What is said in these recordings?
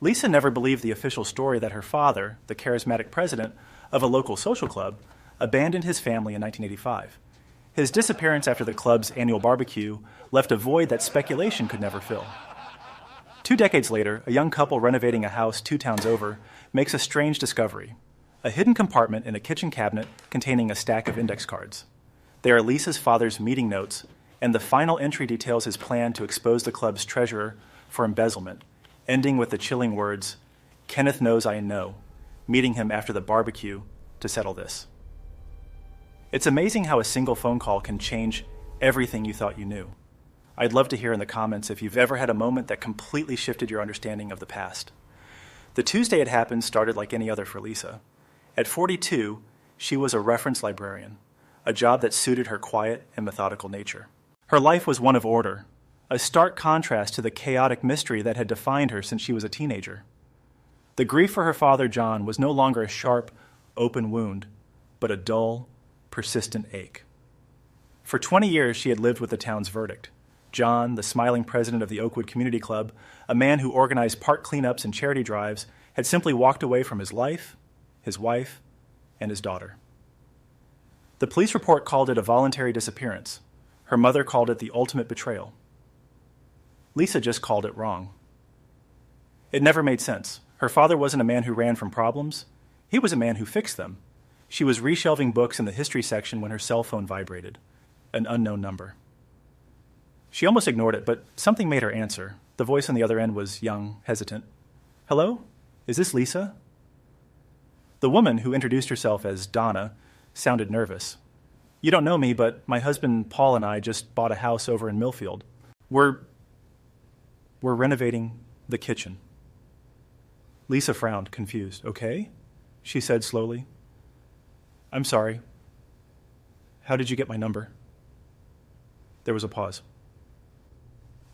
Lisa never believed the official story that her father, the charismatic president of a local social club, abandoned his family in 1985. His disappearance after the club's annual barbecue left a void that speculation could never fill. 2 decades later, a young couple renovating a house 2 towns over makes a strange discovery: a hidden compartment in a kitchen cabinet containing a stack of index cards. They are Lisa's father's meeting notes, and the final entry details his plan to expose the club's treasurer for embezzlement, ending with the chilling words, "Kenneth knows I know," meeting him after the barbecue to settle this. It's amazing how a single phone call can change everything you thought you knew. I'd love to hear in the comments if you've ever had a moment that completely shifted your understanding of the past. The Tuesday it happened started like any other for Lisa. At 42, she was a reference librarian, a job that suited her quiet and methodical nature. Her life was one of order, a stark contrast to the chaotic mystery that had defined her since she was a teenager. The grief for her father, John, was no longer a sharp, open wound, but a dull, persistent ache. For 20 years, she had lived with the town's verdict. John, the smiling president of the Oakwood Community Club, a man who organized park cleanups and charity drives, had simply walked away from his life, his wife, and his daughter. The police report called it a voluntary disappearance. Her mother called it the ultimate betrayal. Lisa just called it wrong. It never made sense. Her father wasn't a man who ran from problems. He was a man who fixed them. She was reshelving books in the history section when her cell phone vibrated. An unknown number. She almost ignored it, but something made her answer. The voice on the other end was young, hesitant. "Hello? Is this Lisa?" The woman, who introduced herself as Donna, sounded nervous. "You don't know me, but my husband Paul and I just bought a house over in Millfield. We're renovating the kitchen." Lisa frowned, confused. "Okay," she said slowly. "I'm sorry. How did you get my number?" There was a pause.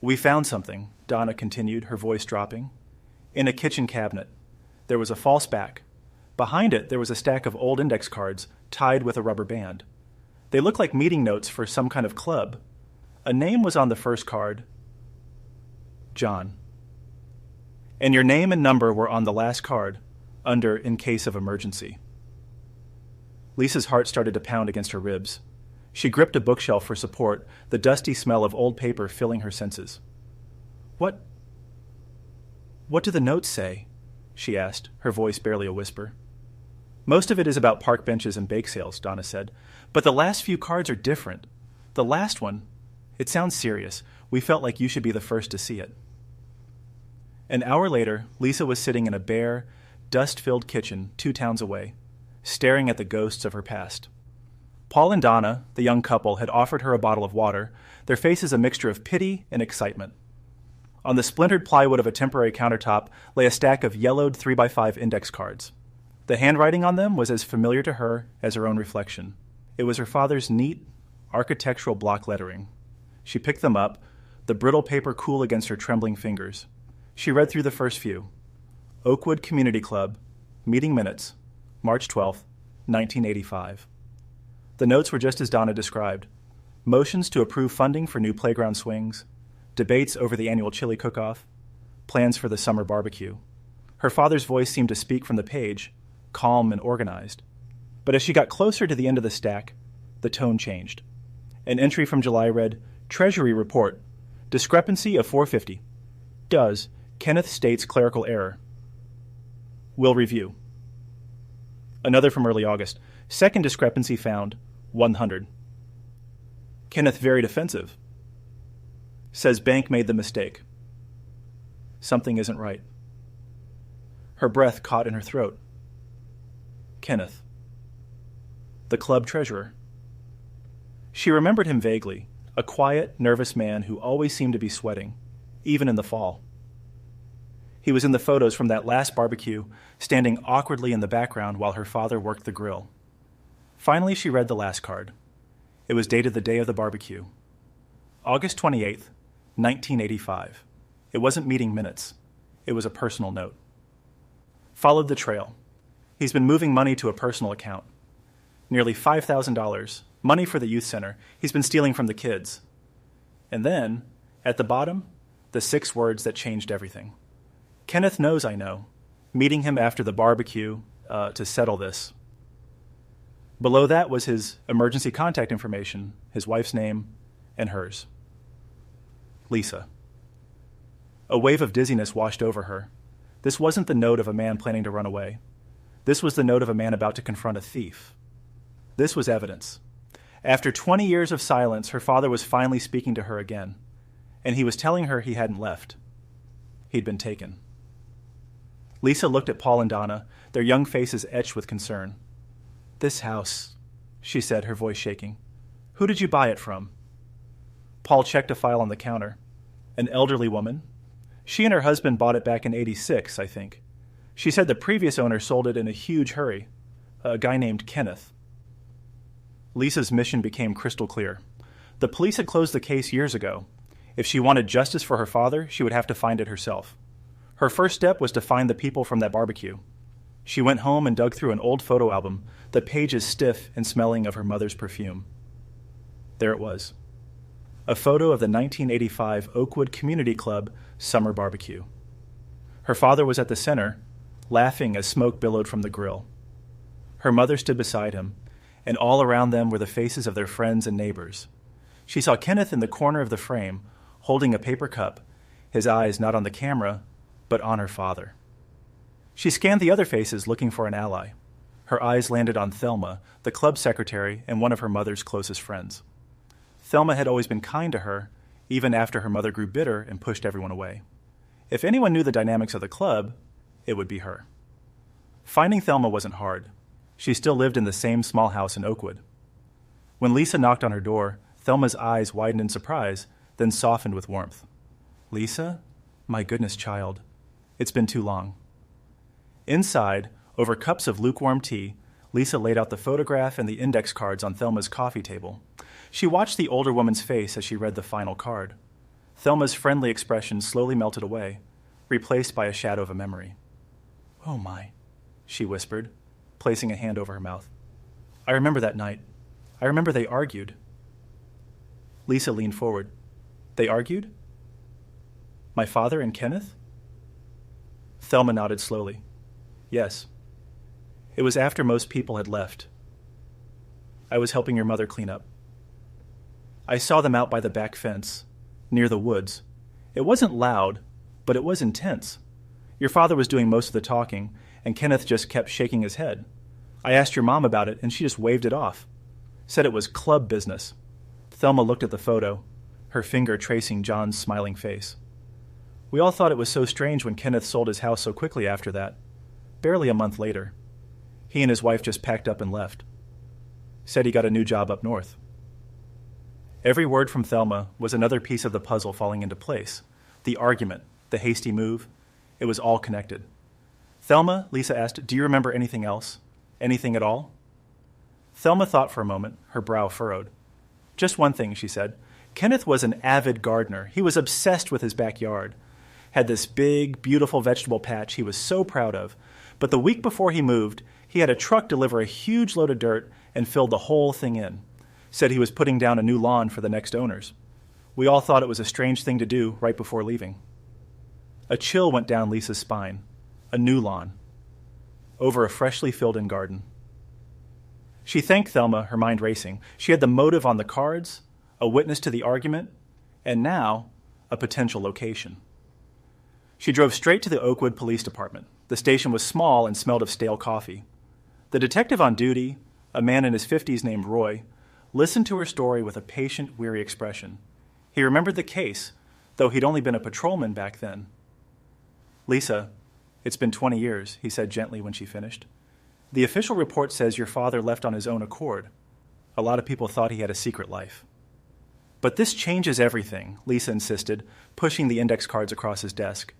"We found something," Donna continued, her voice dropping. "In a kitchen cabinet. There was a false back. Behind it, there was a stack of old index cards tied with a rubber band. They looked like meeting notes for some kind of club. A name was on the first card, John. And your name and number were on the last card, under in case of emergency." Lisa's heart started to pound against her ribs. She gripped a bookshelf for support, the dusty smell of old paper filling her senses. What do the notes say?" she asked, her voice barely a whisper. "Most of it is about park benches and bake sales," Donna said. "But the last few cards are different. The last one, it sounds serious. We felt like you should be the first to see it." An hour later, Lisa was sitting in a bare, dust-filled kitchen 2 towns away, staring at the ghosts of her past. Paul and Donna, the young couple, had offered her a bottle of water, their faces a mixture of pity and excitement. On the splintered plywood of a temporary countertop lay a stack of yellowed 3x5 index cards. The handwriting on them was as familiar to her as her own reflection. It was her father's neat, architectural block lettering. She picked them up, the brittle paper cool against her trembling fingers. She read through the first few. Oakwood Community Club, meeting minutes, March 12, 1985. The notes were just as Donna described. Motions to approve funding for new playground swings, debates over the annual chili cook-off, plans for the summer barbecue. Her father's voice seemed to speak from the page, calm and organized. But as she got closer to the end of the stack, the tone changed. An entry from July read, "Treasury report. Discrepancy of $450. Does. Kenneth states clerical error. Will review." Another from early August. "Second discrepancy found. $100. Kenneth very defensive. Says bank made the mistake. Something isn't right." Her breath caught in her throat. Kenneth. The club treasurer. She remembered him vaguely, a quiet, nervous man who always seemed to be sweating, even in the fall. He was in the photos from that last barbecue, standing awkwardly in the background while her father worked the grill. Finally, she read the last card. It was dated the day of the barbecue. August 28th, 1985. It wasn't meeting minutes. It was a personal note. Followed the trail. He's been moving money to a personal account. Nearly $5,000, money for the youth center. He's been stealing from the kids. And then, at the bottom, the 6 words that changed everything. Kenneth knows I know. Meeting him after the barbecue to settle this. Below that was his emergency contact information, his wife's name, and hers. Lisa. A wave of dizziness washed over her. This wasn't the note of a man planning to run away. This was the note of a man about to confront a thief. This was evidence. After 20 years of silence, her father was finally speaking to her again, and he was telling her he hadn't left. He'd been taken. Lisa looked at Paul and Donna, their young faces etched with concern. "This house," she said, her voice shaking. "Who did you buy it from?" Paul checked a file on the counter. An elderly woman. She and her husband bought it back in '86, I think. She said the previous owner sold it in a huge hurry. A guy named Kenneth. Lisa's mission became crystal clear. The police had closed the case years ago. If she wanted justice for her father, she would have to find it herself. Her first step was to find the people from that barbecue. She went home and dug through an old photo album, the pages stiff and smelling of her mother's perfume. There it was. A photo of the 1985 Oakwood Community Club summer barbecue. Her father was at the center, laughing as smoke billowed from the grill. Her mother stood beside him, and all around them were the faces of their friends and neighbors. She saw Kenneth in the corner of the frame, holding a paper cup, his eyes not on the camera, but on her father. She scanned the other faces, looking for an ally. Her eyes landed on Thelma, the club secretary and one of her mother's closest friends. Thelma had always been kind to her, even after her mother grew bitter and pushed everyone away. If anyone knew the dynamics of the club, it would be her. Finding Thelma wasn't hard. She still lived in the same small house in Oakwood. When Lisa knocked on her door, Thelma's eyes widened in surprise, then softened with warmth. "Lisa? My goodness, child. It's been too long." Inside, over cups of lukewarm tea, Lisa laid out the photograph and the index cards on Thelma's coffee table. She watched the older woman's face as she read the final card. Thelma's friendly expression slowly melted away, replaced by a shadow of a memory. "Oh my," she whispered, placing a hand over her mouth. "I remember that night. I remember they argued." Lisa leaned forward. "They argued? My father and Kenneth?" Thelma nodded slowly. "Yes. It was after most people had left. I was helping your mother clean up. I saw them out by the back fence, near the woods. It wasn't loud, but it was intense. Your father was doing most of the talking, and Kenneth just kept shaking his head. I asked your mom about it, and she just waved it off. Said it was club business." Thelma looked at the photo, her finger tracing John's smiling face. "We all thought it was so strange when Kenneth sold his house so quickly after that. Barely a month later. He and his wife just packed up and left. Said he got a new job up north." Every word from Thelma was another piece of the puzzle falling into place. The argument, the hasty move, it was all connected. "Thelma," Lisa asked, "do you remember anything else? Anything at all?" Thelma thought for a moment, her brow furrowed. "Just one thing," she said. "Kenneth was an avid gardener. He was obsessed with his backyard. Had this big, beautiful vegetable patch he was so proud of. But the week before he moved, he had a truck deliver a huge load of dirt and filled the whole thing in. Said he was putting down a new lawn for the next owners. We all thought it was a strange thing to do right before leaving." A chill went down Lisa's spine. A new lawn. Over a freshly filled-in garden. She thanked Thelma, her mind racing. She had the motive on the cards, a witness to the argument, and now a potential location. She drove straight to the Oakwood Police Department. The station was small and smelled of stale coffee. The detective on duty, a man in his 50s named Roy, listened to her story with a patient, weary expression. He remembered the case, though he'd only been a patrolman back then. "Lisa, it's been 20 years, he said gently when she finished. The official report says your father left on his own accord. A lot of people thought he had a secret life." "But this changes everything," Lisa insisted, pushing the index cards across his desk.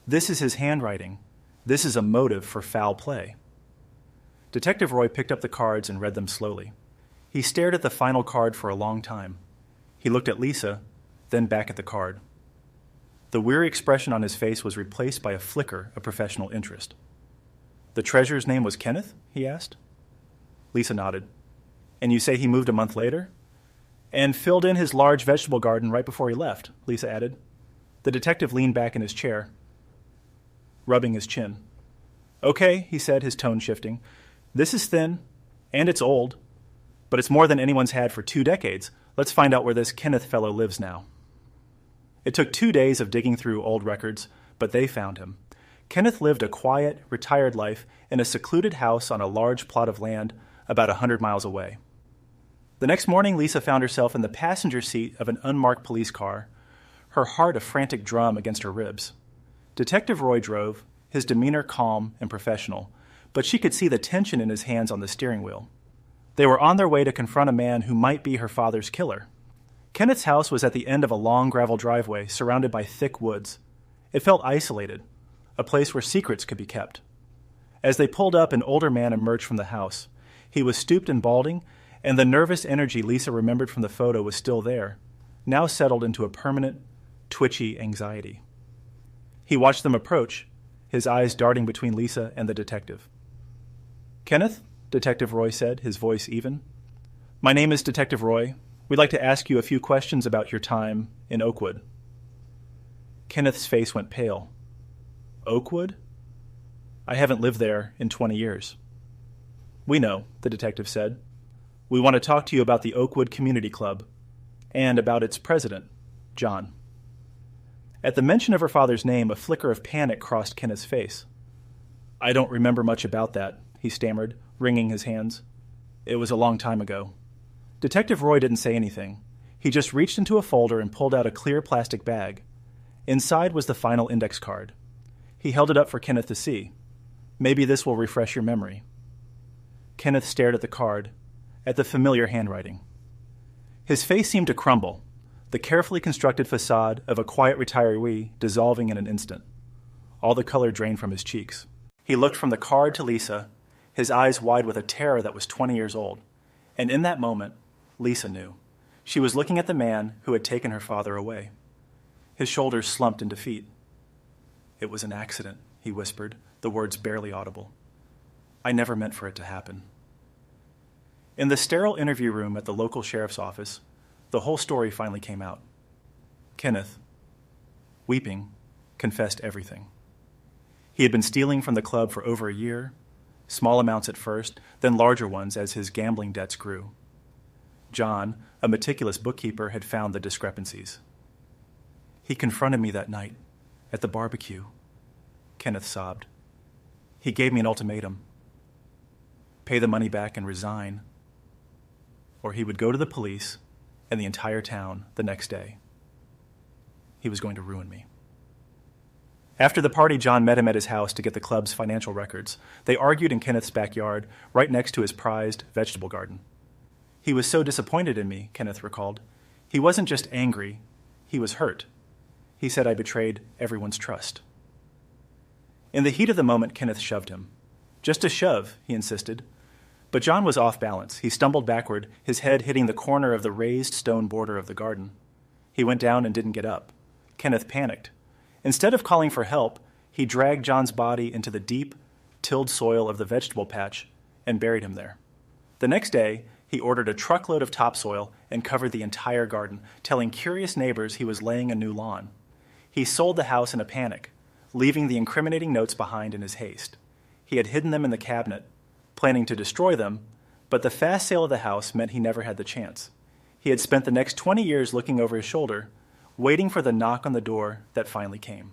"This is his handwriting. This is a motive for foul play." Detective Roy picked up the cards and read them slowly. He stared at the final card for a long time. He looked at Lisa, then back at the card. The weary expression on his face was replaced by a flicker of professional interest. "The treasurer's name was Kenneth?" he asked. Lisa nodded. "And you say he moved a month later?" "And filled in his large vegetable garden right before he left," Lisa added. The detective leaned back in his chair. rubbing his chin. Okay, he said, his tone shifting. This is thin, and it's old, but it's more than anyone's had for 2 decades. Let's find out where this Kenneth fellow lives now. It took 2 days of digging through old records, but they found him. Kenneth lived a quiet, retired life in a secluded house on a large plot of land about 100 miles away. The next morning, Lisa found herself in the passenger seat of an unmarked police car, her heart a frantic drum against her ribs. Detective Roy drove, his demeanor calm and professional, but she could see the tension in his hands on the steering wheel. They were on their way to confront a man who might be her father's killer. Kenneth's house was at the end of a long gravel driveway surrounded by thick woods. It felt isolated, a place where secrets could be kept. As they pulled up, an older man emerged from the house. He was stooped and balding, and the nervous energy Lisa remembered from the photo was still there, now settled into a permanent, twitchy anxiety. He watched them approach, his eyes darting between Lisa and the detective. "Kenneth?" Detective Roy said, his voice even. "My name is Detective Roy. We'd like to ask you a few questions about your time in Oakwood." Kenneth's face went pale. "Oakwood? I haven't lived there in 20 years. "We know," the detective said. "We want to talk to you about the Oakwood Community Club and about its president, John." At the mention of her father's name, a flicker of panic crossed Kenneth's face. "I don't remember much about that," he stammered, wringing his hands. "It was a long time ago." Detective Roy didn't say anything. He just reached into a folder and pulled out a clear plastic bag. Inside was the final index card. He held it up for Kenneth to see. "Maybe this will refresh your memory." Kenneth stared at the card, at the familiar handwriting. His face seemed to crumble, the carefully constructed facade of a quiet retiree dissolving in an instant. All the color drained from his cheeks. He looked from the card to Lisa, his eyes wide with a terror that was 20 years old. And in that moment, Lisa knew. She was looking at the man who had taken her father away. His shoulders slumped in defeat. "It was an accident," he whispered, the words barely audible. "I never meant for it to happen." In the sterile interview room at the local sheriff's office, the whole story finally came out. Kenneth, weeping, confessed everything. He had been stealing from the club for over a year, small amounts at first, then larger ones as his gambling debts grew. John, a meticulous bookkeeper, had found the discrepancies. "He confronted me that night, at the barbecue," Kenneth sobbed. "He gave me an ultimatum. Pay the money back and resign, or he would go to the police and the entire town the next day. He was going to ruin me." After the party, John met him at his house to get the club's financial records. They argued in Kenneth's backyard, right next to his prized vegetable garden. "He was so disappointed in me," Kenneth recalled. "He wasn't just angry, he was hurt. He said I betrayed everyone's trust." In the heat of the moment, Kenneth shoved him. "Just a shove," he insisted. But John was off balance. He stumbled backward, his head hitting the corner of the raised stone border of the garden. He went down and didn't get up. Kenneth panicked. Instead of calling for help, he dragged John's body into the deep, tilled soil of the vegetable patch and buried him there. The next day, he ordered a truckload of topsoil and covered the entire garden, telling curious neighbors he was laying a new lawn. He sold the house in a panic, leaving the incriminating notes behind in his haste. He had hidden them in the cabinet, planning to destroy them, but the fast sale of the house meant he never had the chance. He had spent the next 20 years looking over his shoulder, waiting for the knock on the door that finally came.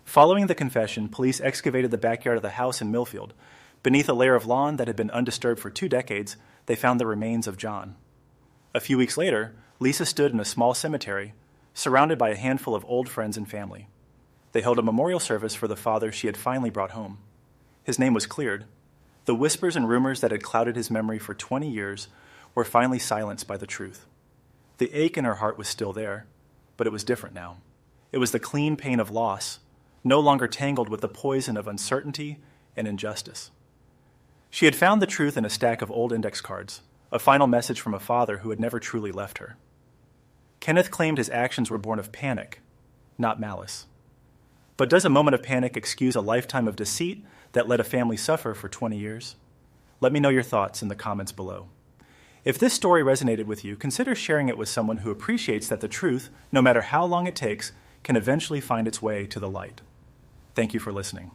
Following the confession, police excavated the backyard of the house in Millfield. Beneath a layer of lawn that had been undisturbed for 2 decades, they found the remains of John. A few weeks later, Lisa stood in a small cemetery, surrounded by a handful of old friends and family. They held a memorial service for the father she had finally brought home. His name was cleared. The whispers and rumors that had clouded his memory for 20 years were finally silenced by the truth. The ache in her heart was still there, but it was different now. It was the clean pain of loss, no longer tangled with the poison of uncertainty and injustice. She had found the truth in a stack of old index cards, a final message from a father who had never truly left her. Kenneth claimed his actions were born of panic, not malice. But does a moment of panic excuse a lifetime of deceit that let a family suffer for 20 years? Let me know your thoughts in the comments below. If this story resonated with you, consider sharing it with someone who appreciates that the truth, no matter how long it takes, can eventually find its way to the light. Thank you for listening.